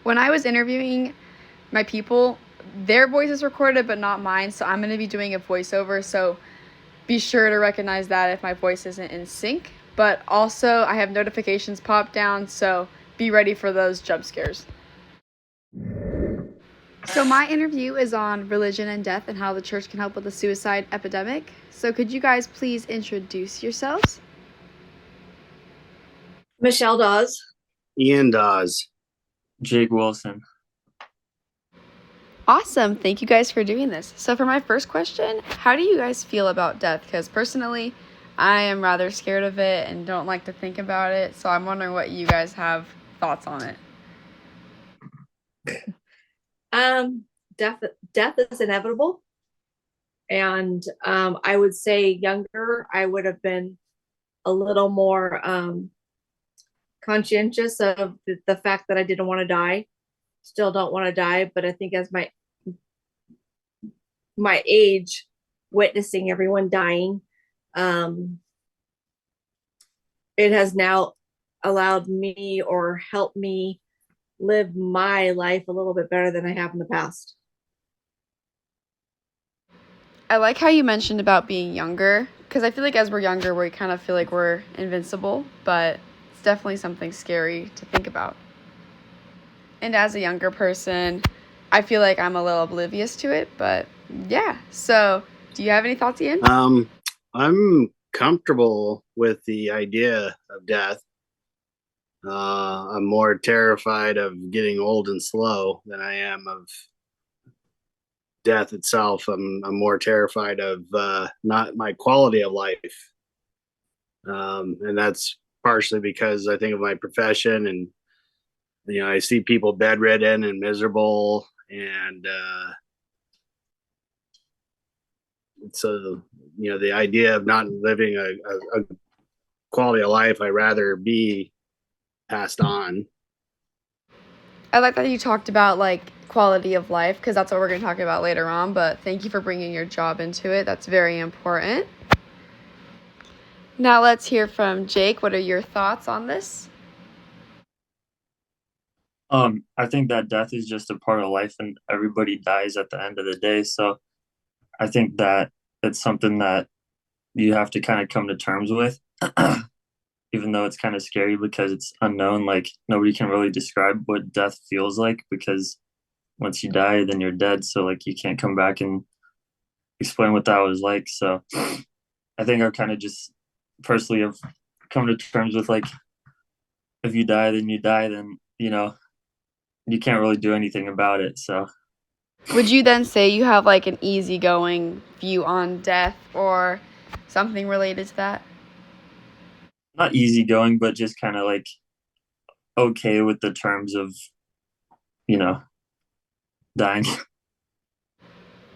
When I was interviewing my people, their voice is recorded, but not mine. So I'm going to be doing a voiceover. So be sure to recognize that if my voice isn't in sync. But also, I have notifications pop down. So be ready for those jump scares. So, my interview is on religion and death and how the church can help with the suicide epidemic. So, could you guys please introduce yourselves? Michelle Dawes. Ian Dawes. Jake Wilson. Awesome. Thank you guys for doing this. So, for my first question, how do you guys feel about death? Because personally, I am rather scared of it and don't like to think about it. So, I'm wondering what you guys have thoughts on it. Death is inevitable. And I would say younger, I would have been a little more conscientious of the fact that I didn't want to die. Still don't want to die, but I think as my age, witnessing everyone dying, um, it has now allowed me or helped me live my life a little bit better than I have in the past. I like how you mentioned about being younger, because I feel like as we're younger, we kind of feel like we're invincible, but it's definitely something scary to think about. And as a younger person, I feel like I'm a little oblivious to it, but yeah. So, do you have any thoughts, Ian? I'm comfortable with the idea of death. I'm more terrified of getting old and slow than I am of death itself. I'm more terrified of not my quality of life, and that's partially because I think of my profession, and I see people bedridden and miserable, and so the idea of not living a quality of life, I'd rather be passed on. I like that you talked about like quality of life because that's what we're going to talk about later on, but thank you for bringing your job into it. That's very important. Now let's hear from Jake. What are your thoughts on this? I think that death is just a part of life and everybody dies at the end of the day. So I think that it's something that you have to kind of come to terms with, even though it's kind of scary because it's unknown. Like nobody can really describe what death feels like because once you die, then you're dead. So like you can't come back and explain what that was like. So I think I kind of just personally have come to terms with like if you die, then you die, then you can't really do anything about it. So Would you then say you have like an easygoing view on death or something related to that? not easygoing, but just kind of like okay with the terms of, you know, dying.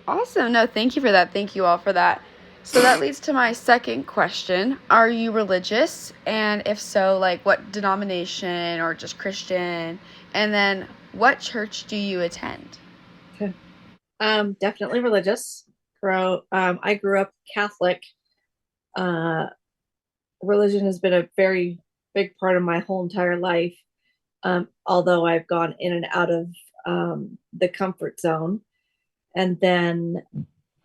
Awesome. No, thank you for that. Thank you all for that. So that leads to my second question. Are you religious? And if so, like what denomination or just Christian? And then what church do you attend? Okay. Definitely religious. I grew up Catholic. Uh, Religion has been a very big part of my whole entire life. Although I've gone in and out of the comfort zone. And then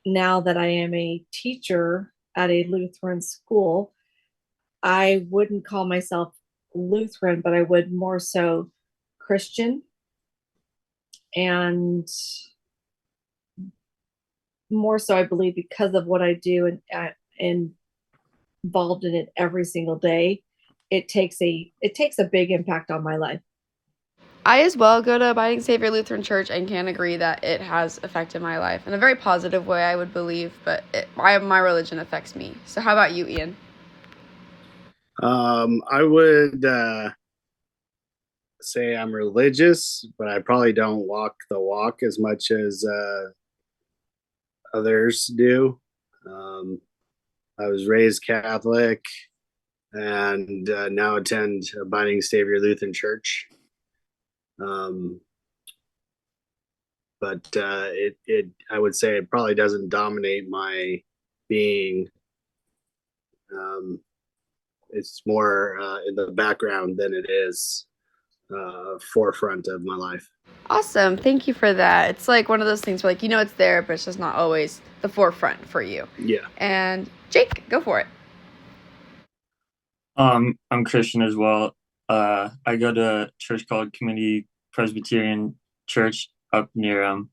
now that I am a teacher at a Lutheran school, I wouldn't call myself Lutheran, but I would more so Christian. And more so, I believe, because of what I do and involved in it every single day, it takes a big impact on my life. I as well go to Abiding Savior Lutheran Church and can agree that it has affected my life in a very positive way, I would believe, but my religion affects me. So how about you, Ian? I would say I'm religious, but I probably don't walk the walk as much as others do. Um, I was raised Catholic and now attend Abiding Savior Lutheran Church. Um, but I would say it probably doesn't dominate my being. Um, it's more in the background than it is forefront of my life. Awesome. Thank you for that. It's like one of those things where, like, it's there, but it's just not always the forefront for you. Yeah. And Jake, go for it. I'm Christian as well. I go to a church called Community Presbyterian Church up near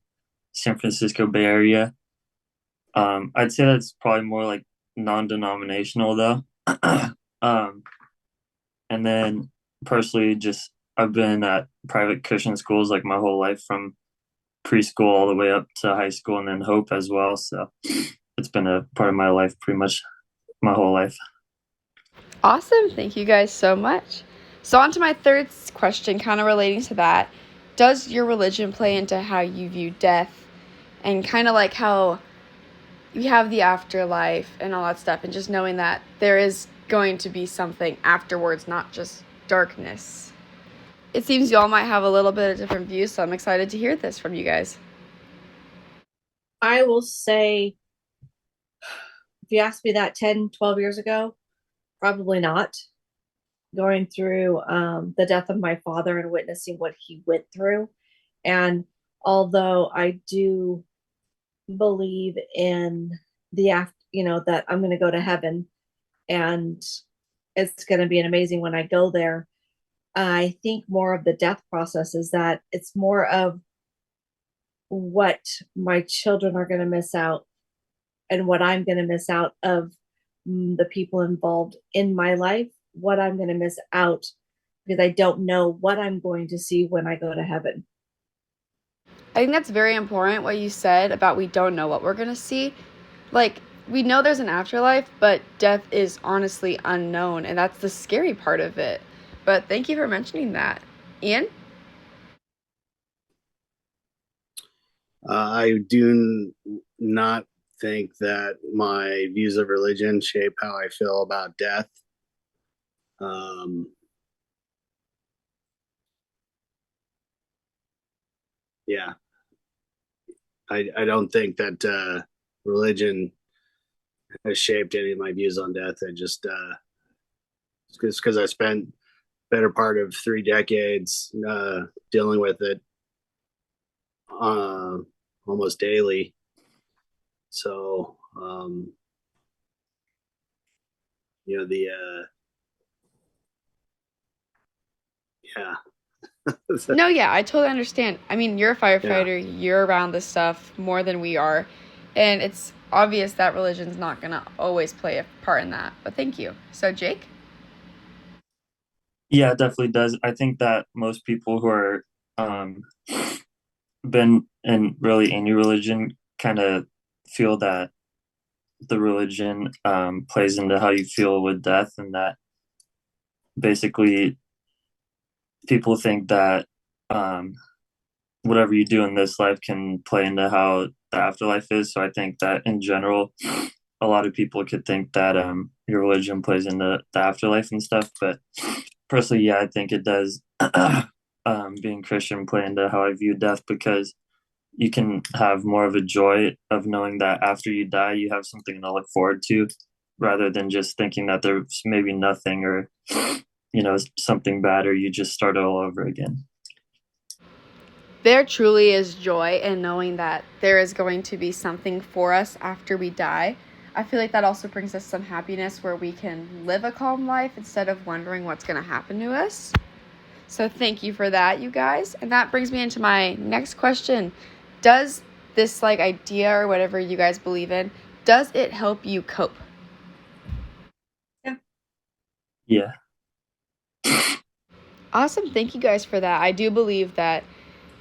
San Francisco Bay Area. I'd say that's probably more like non-denominational though. um, and then personally, just I've been at private Christian schools like my whole life, from preschool all the way up to high school, and then Hope as well. So it's been a part of my life pretty much my whole life. Awesome. Thank you guys so much. So on to my third question, kind of relating to that. Does your religion play into how you view death, and kind of like how you have the afterlife and all that stuff, and just knowing that there is going to be something afterwards, not just darkness? It seems you all might have a little bit of different views, so I'm excited to hear this from you guys. I will say, if you asked me that 10, 12 years ago, probably not. Going through the death of my father and witnessing what he went through. And although I do believe in that I'm going to go to heaven and it's going to be an amazing when I go there, I think more of the death process is that it's more of what my children are going to miss out and what I'm going to miss out of the people involved in my life, what I'm going to miss out because I don't know what I'm going to see when I go to heaven. I think that's very important what you said about we don't know what we're going to see. Like, we know there's an afterlife, but death is honestly unknown, and that's the scary part of it. But thank you for mentioning that. Ian? I do not think that my views of religion shape how I feel about death. Yeah, I don't think that religion has shaped any of my views on death. I just because I spent better part of 3 decades dealing with it almost daily. So the yeah. No, yeah, I totally understand. I mean, you're a firefighter, Yeah. you're around this stuff more than we are, and it's obvious that religion's not going to always play a part in that. But thank you. So, Jake? Yeah, it definitely does. I think that most people who are been in really any religion kind of feel that the religion plays into how you feel with death, and that basically people think that whatever you do in this life can play into how the afterlife is. So I think that in general, a lot of people could think that your religion plays into the afterlife and stuff. But personally, yeah, I think it does. Being Christian play into how I view death, because you can have more of a joy of knowing that after you die, you have something to look forward to, rather than just thinking that there's maybe nothing, or something bad, or you just start all over again. There truly is joy in knowing that there is going to be something for us after we die. I feel like that also brings us some happiness where we can live a calm life instead of wondering what's going to happen to us. So thank you for that, you guys. And that brings me into my next question. Does this idea or whatever you guys believe in, does it help you cope? Yeah. Awesome. Thank you guys for that. I do believe that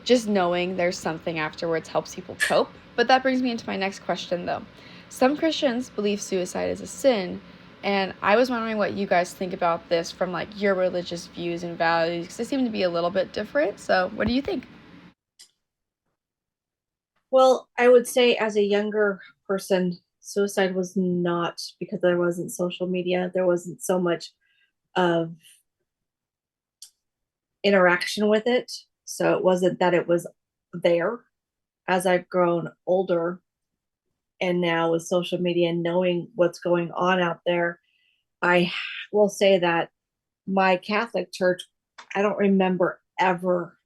just knowing there's something afterwards helps people cope. But that brings me into my next question, though. Some Christians believe suicide is a sin, and I was wondering what you guys think about this from your religious views and values, because they seem to be a little bit different. So what do you think? Well, I would say as a younger person, suicide was not, because there wasn't social media, there wasn't so much of interaction with it. So it wasn't that it was there. As I've grown older and now with social media and knowing what's going on out there, I will say that my Catholic church, I don't remember ever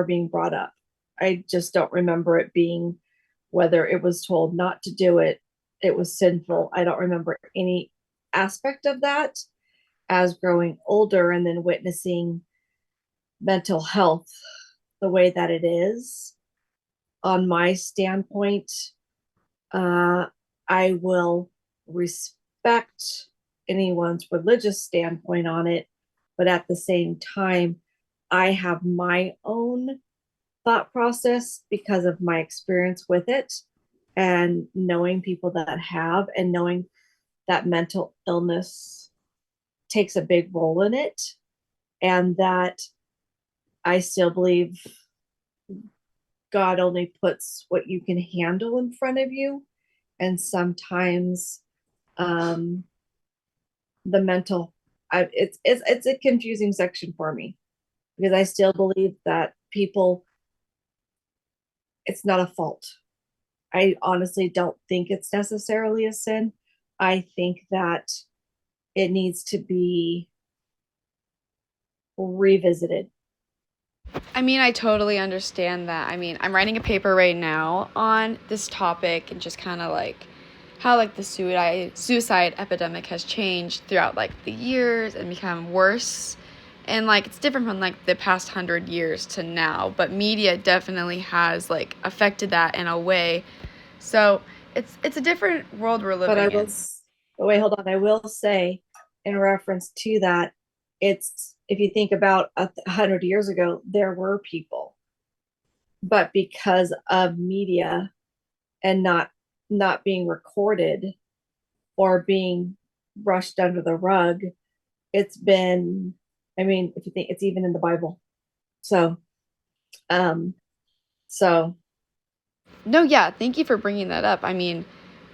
being brought up. I just don't remember it being, whether it was told not to do it, it was sinful. I don't remember any aspect of that. As growing older and then witnessing mental health the way that it is, on my standpoint, I will respect anyone's religious standpoint on it, but at the same time, I have my own thought process because of my experience with it and knowing people that have, and knowing that mental illness takes a big role in it, and that I still believe God only puts what you can handle in front of you. And sometimes the mental, it's a confusing section for me, because I still believe that people, it's not a fault. I honestly don't think it's necessarily a sin. I think that it needs to be revisited. I mean, I totally understand that. I mean, I'm writing a paper right now on this topic and just kind of like how like the suicide epidemic has changed throughout like the years and become worse. And like it's different from like the past 100 years to now, but media definitely has like affected that in a way. So it's a different world we're But I living will, in. but wait, hold on. I will say, in reference to that, it's, if you think about 100 years ago, there were people, but because of media and not being recorded or being brushed under the rug, it's been, I mean, if you think, it's even in the Bible. So, um, so No, yeah, thank you for bringing that up. I mean,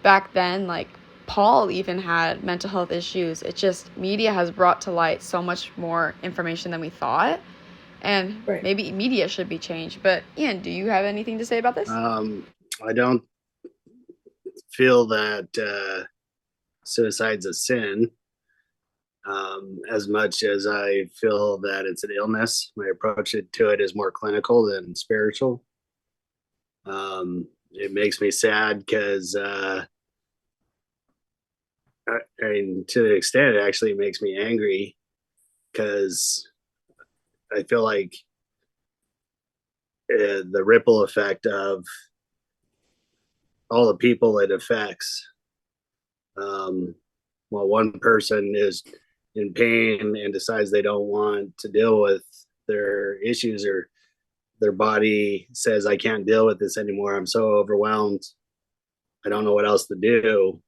back then, like, Paul even had mental health issues. It just, media has brought to light so much more information than we thought. And right. maybe media should be changed. But, Ian, do you have anything to say about this? I don't feel that suicide's a sin as much as I feel that it's an illness. My approach to it is more clinical than spiritual. It makes me sad because, I mean, to the extent it actually makes me angry because I feel like the ripple effect of all the people it affects. While one person is in pain and decides they don't want to deal with their issues, or their body says, I can't deal with this anymore, I'm so overwhelmed, I don't know what else to do,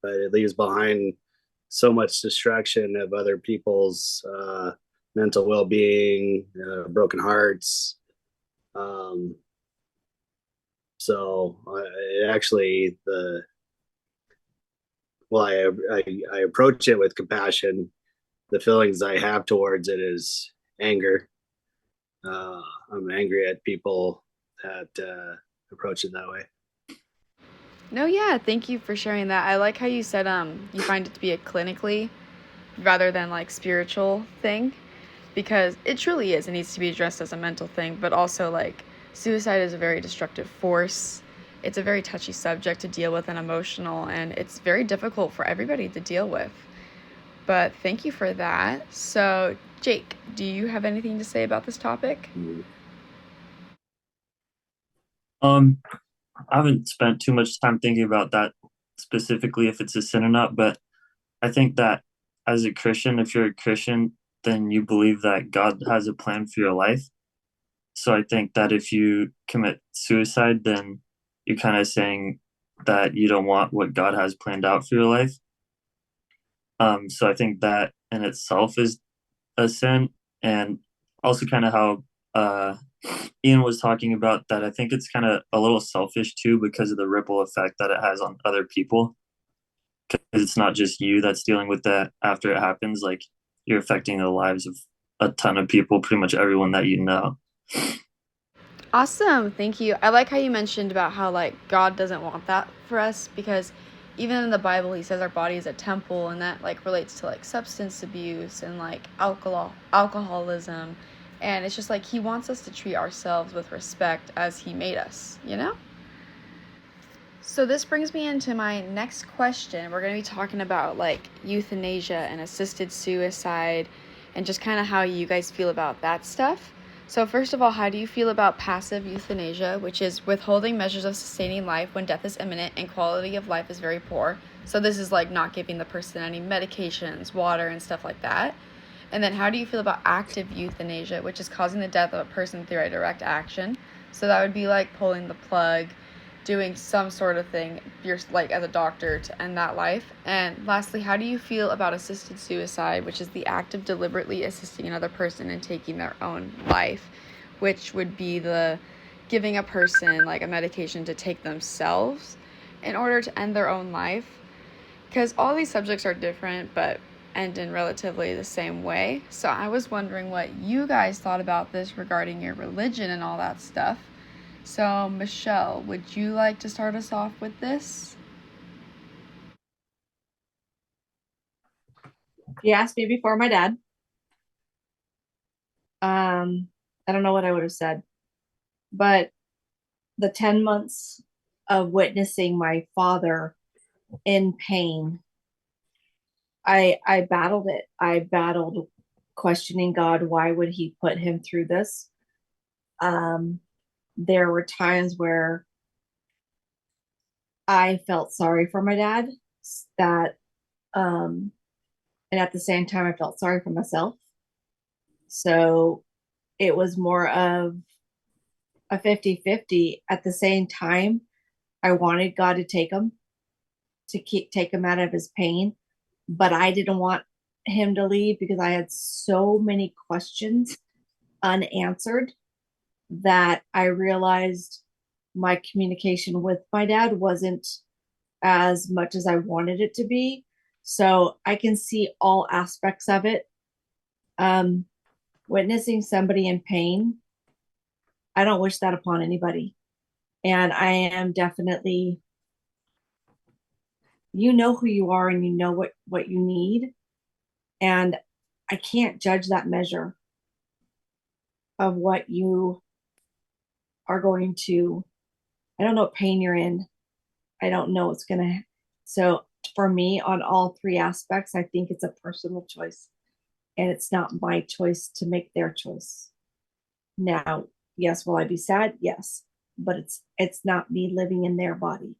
but it leaves behind so much destruction of other people's mental well-being, broken hearts. um, so actually the well I approach it with compassion. The feelings I have towards it is anger. I'm angry at people that approach it that way. No, yeah, thank you for sharing that. I like how you said you find it to be a clinically rather than like spiritual thing, because it truly is. It needs to be addressed as a mental thing, but also like suicide is a very destructive force. It's a very touchy subject to deal with and emotional, and it's very difficult for everybody to deal with. But thank you for that. So, Jake, do you have anything to say about this topic? Um, I haven't spent too much time thinking about that specifically, if it's a sin or not, but I think that as a Christian, if you're a Christian, then you believe that God has a plan for your life. So I think that if you commit suicide, then you're kind of saying that you don't want what God has planned out for your life. So I think that in itself is a sin, and also kind of how Ian was talking about that. I think it's kind of a little selfish too, because of the ripple effect that it has on other people. Because it's not just you that's dealing with that after it happens. Like, you're affecting the lives of a ton of people, pretty much everyone that you know. Awesome. Thank you. I like how you mentioned about how like God doesn't want that for us, because even in the Bible he says our body is a temple, and that like relates to like substance abuse and like alcoholism And it's just like he wants us to treat ourselves with respect as he made us, you know? So this brings me into my next question. We're going to be talking about like euthanasia and assisted suicide and just kind of how you guys feel about that stuff. So first of all, how do you feel about passive euthanasia, which is withholding measures of sustaining life when death is imminent and quality of life is very poor? So this is like not giving the person any medications, water, and stuff like that. And then how do you feel about active euthanasia, which is causing the death of a person through a direct action? So that would be like pulling the plug, doing some sort of thing, you're like as a doctor, to end that life. And lastly, how do you feel about assisted suicide, which is the act of deliberately assisting another person in taking their own life, which would be the giving a person like a medication to take themselves in order to end their own life? Because all these subjects are different but end in relatively the same way. So I was wondering what you guys thought about this regarding your religion and all that stuff. So, Michelle, would you like to start us off with this? You asked me before my dad. I don't know what I would have said, but the 10 months of witnessing my father in pain, I battled it. I battled questioning God. Why would he put him through this? There were times where I felt sorry for my dad, that and at the same time I felt sorry for myself. So it was more of a 50-50. At the same time, I wanted God to take him, to take him out of his pain, but I didn't want him to leave because I had so many questions unanswered that I realized my communication with my dad wasn't as much as I wanted it to be. So I can see all aspects of it. Witnessing somebody in pain, I don't wish that upon anybody. And I am definitely, you know who you are and you know what you need. And I can't judge that measure of what you are going to. I don't know what pain you're in. I don't know what's going to. So for me, on all three aspects, I think it's a personal choice. And it's not my choice to make their choice. Now, yes, will I be sad? Yes. But it's not me living in their body.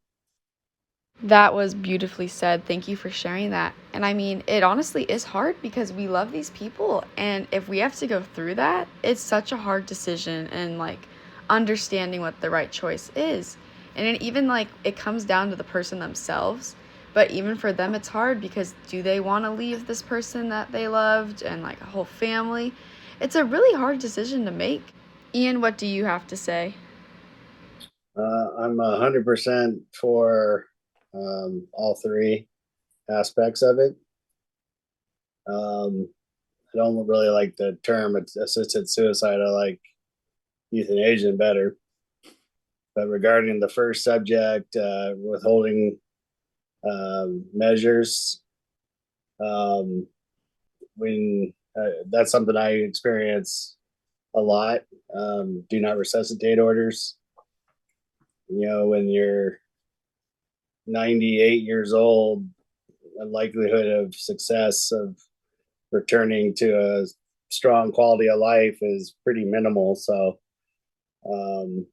That was beautifully said. Thank you for sharing that. And I mean, it honestly is hard because we love these people. And if we have to go through that, it's such a hard decision and like understanding what the right choice is. And it even like it comes down to the person themselves. But even for them, it's hard because do they want to leave this person that they loved and like a whole family? It's a really hard decision to make. Ian, what do you have to say? I'm 100% for all three aspects of it. I don't really like the term assisted suicide. I like euthanasia better. But regarding the first subject, withholding measures, um, when that's something I experience a lot. Do not resuscitate orders. You know, when you're 98 years old, the likelihood of success of returning to a strong quality of life is pretty minimal. So, you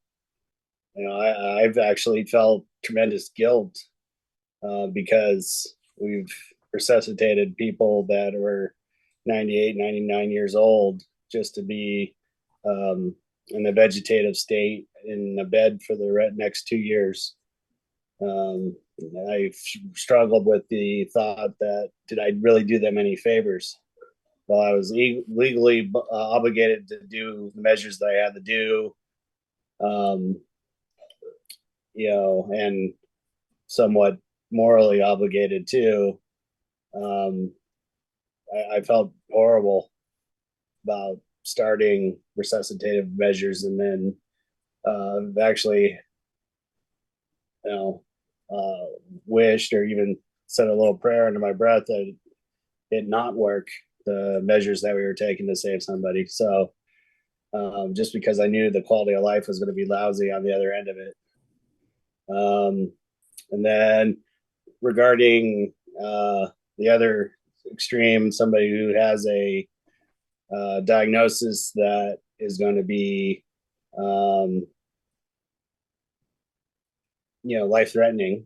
know, I've actually felt tremendous guilt because we've resuscitated people that were 98, 99 years old just to be in a vegetative state in a bed for the next 2 years. Um, I've struggled with the thought that did I really do them any favors? Well, I was legally obligated to do the measures that I had to do, um, you know, and somewhat morally obligated too. Um, I felt horrible about starting resuscitative measures and then actually, you know, wished or even said a little prayer under my breath that it not work the measures that we were taking to save somebody. So just because I knew the quality of life was going to be lousy on the other end of it. And then regarding the other extreme, somebody who has a diagnosis that is going to be, life threatening,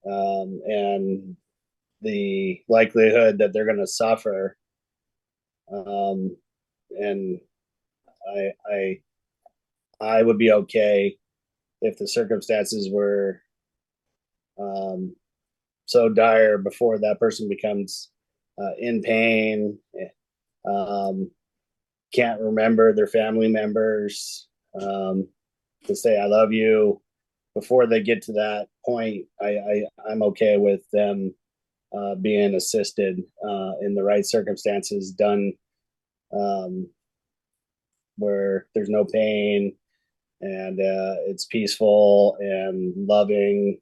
and the likelihood that they're going to suffer. And I would be okay if the circumstances were so dire before that person becomes in pain, can't remember their family members, to say I love you. Before they get to that point, I'm okay with them being assisted in the right circumstances, done where there's no pain and it's peaceful and loving.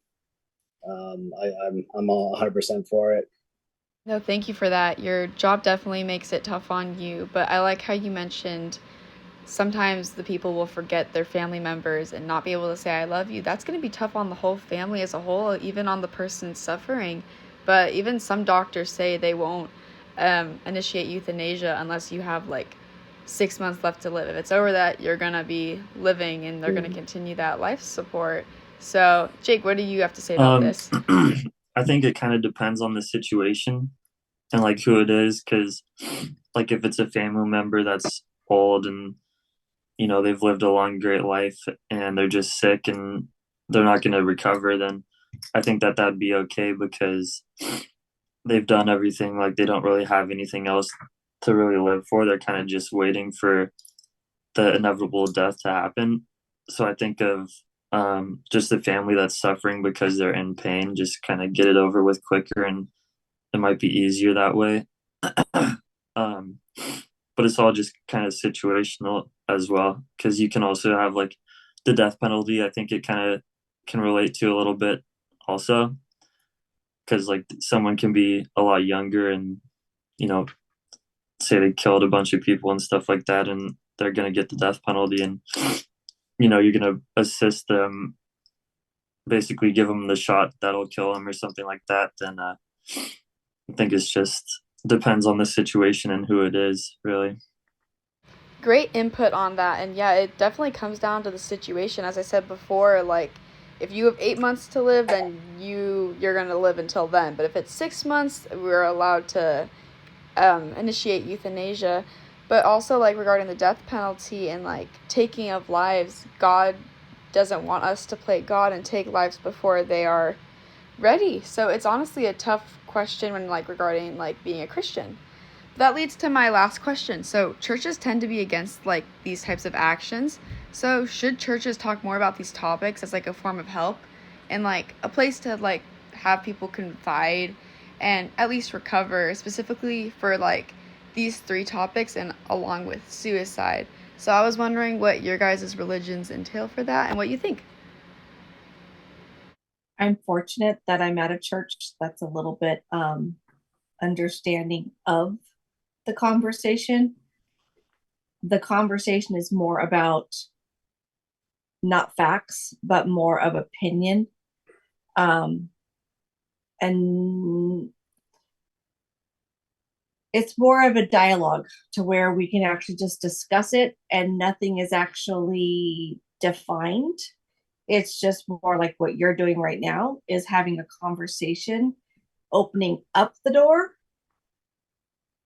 I'm all 100% for it. No, thank you for that. Your job definitely makes it tough on you, but I like how you mentioned sometimes the people will forget their family members and not be able to say I love you. That's going to be tough on the whole family as a whole, even on the person suffering. But even some doctors say they won't initiate euthanasia unless you have like 6 months left to live. If it's over that, you're going to be living and they're going to continue that life support. So, Jake, what do you have to say about this? I think it kind of depends on the situation and like who it is, because like if it's a family member that's old and they've lived a long great life and they're just sick and they're not going to recover, then I think that that'd be okay because they've done everything. Like they don't really have anything else to really live for. They're kind of just waiting for the inevitable death to happen. So I think of just the family that's suffering because they're in pain, just kind of get it over with quicker, and it might be easier that way. But it's all just kind of situational as well, because you can also have like the death penalty. I think it kind of can relate to a little bit also, because like someone can be a lot younger and say they killed a bunch of people and stuff like that, and they're going to get the death penalty, and you're going to assist them, basically give them the shot that'll kill them or something like that. Then I think it's just depends on the situation and who it is, really. Great input on that. And yeah, it definitely comes down to the situation. As I said before, like if you have 8 months to live, then you're gonna live until then. But if it's 6 months, we're allowed to initiate euthanasia. But also like regarding the death penalty and like taking of lives, God doesn't want us to play God and take lives before they are ready. So it's honestly a tough question when like regarding like being a Christian. That leads to my last question. So churches tend to be against like these types of actions. So should churches talk more about these topics as like a form of help and like a place to like have people confide and at least recover, specifically for like these three topics and along with suicide? So I was wondering what your guys' religions entail for that and what you think. I'm fortunate that I'm at a church that's a little bit understanding of the conversation. The conversation is more about not facts, but more of opinion. And it's more of a dialogue to where we can actually just discuss it and nothing is actually defined. It's just more like what you're doing right now is having a conversation, opening up the door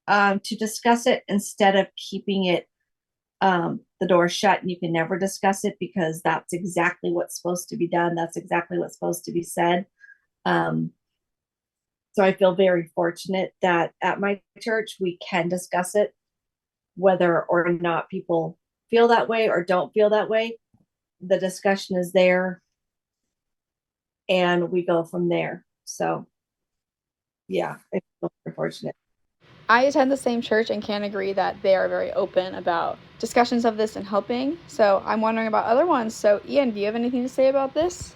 to discuss it instead of keeping it the door shut and you can never discuss it because that's exactly what's supposed to be done. That's exactly what's supposed to be said. So I feel very fortunate that at my church we can discuss it, whether or not people feel that way or don't feel that way. The discussion is there and we go from there. So yeah, I feel very fortunate. I attend the same church and can agree that they are very open about discussions of this and helping. So I'm wondering about other ones. So Ian, do you have anything to say about this?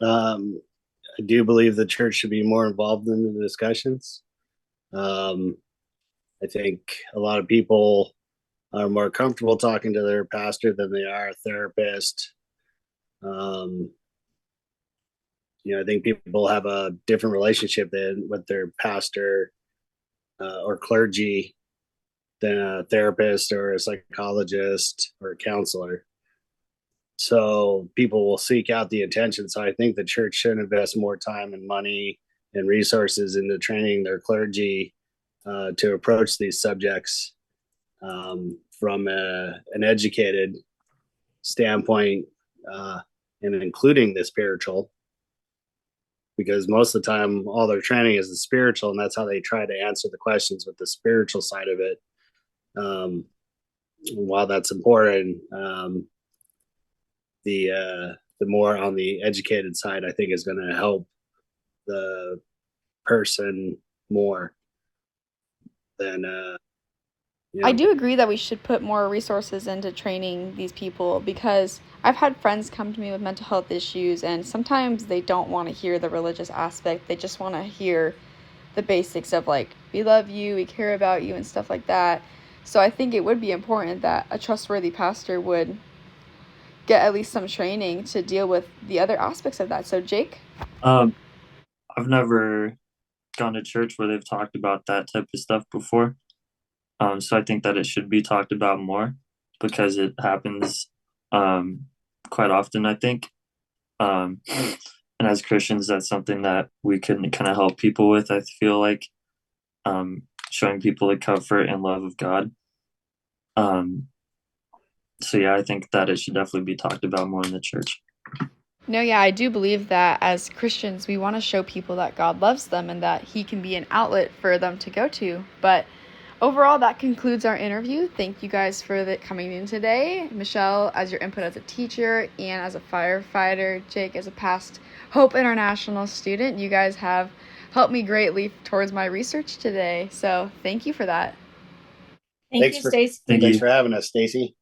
I do believe the church should be more involved in the discussions. I think a lot of people are more comfortable talking to their pastor than they are a therapist. I think people have a different relationship than with their pastor or clergy than a therapist or a psychologist or a counselor. So people will seek out the attention. So I think the church should invest more time and money and resources into training their clergy to approach these subjects from an educated standpoint and including the spiritual, because most of the time all their training is the spiritual, and that's how they try to answer the questions with the spiritual side of it. While that's important, the more on the educated side, I think, is going to help the person more than I do agree that we should put more resources into training these people, because I've had friends come to me with mental health issues, and sometimes they don't want to hear the religious aspect. They just want to hear the basics of, like, we love you, we care about you, and stuff like that. So I think it would be important that a trustworthy pastor would get at least some training to deal with the other aspects of that. So, Jake? I've never gone to church where they've talked about that type of stuff before. So I think that it should be talked about more, because it happens quite often, I think. And as Christians, that's something that we can kind of help people with, I feel like, showing people the comfort and love of God. So yeah, I think that it should definitely be talked about more in the church. No, yeah, I do believe that as Christians, we want to show people that God loves them and that He can be an outlet for them to go to. But overall, that concludes our interview. Thank you guys for coming in today. Michelle, as your input as a teacher and as a firefighter, Jake, as a past Hope International student, you guys have helped me greatly towards my research today. So thank you for that. Thank you, Stacey. Thank Thanks you. for having us, Stacy.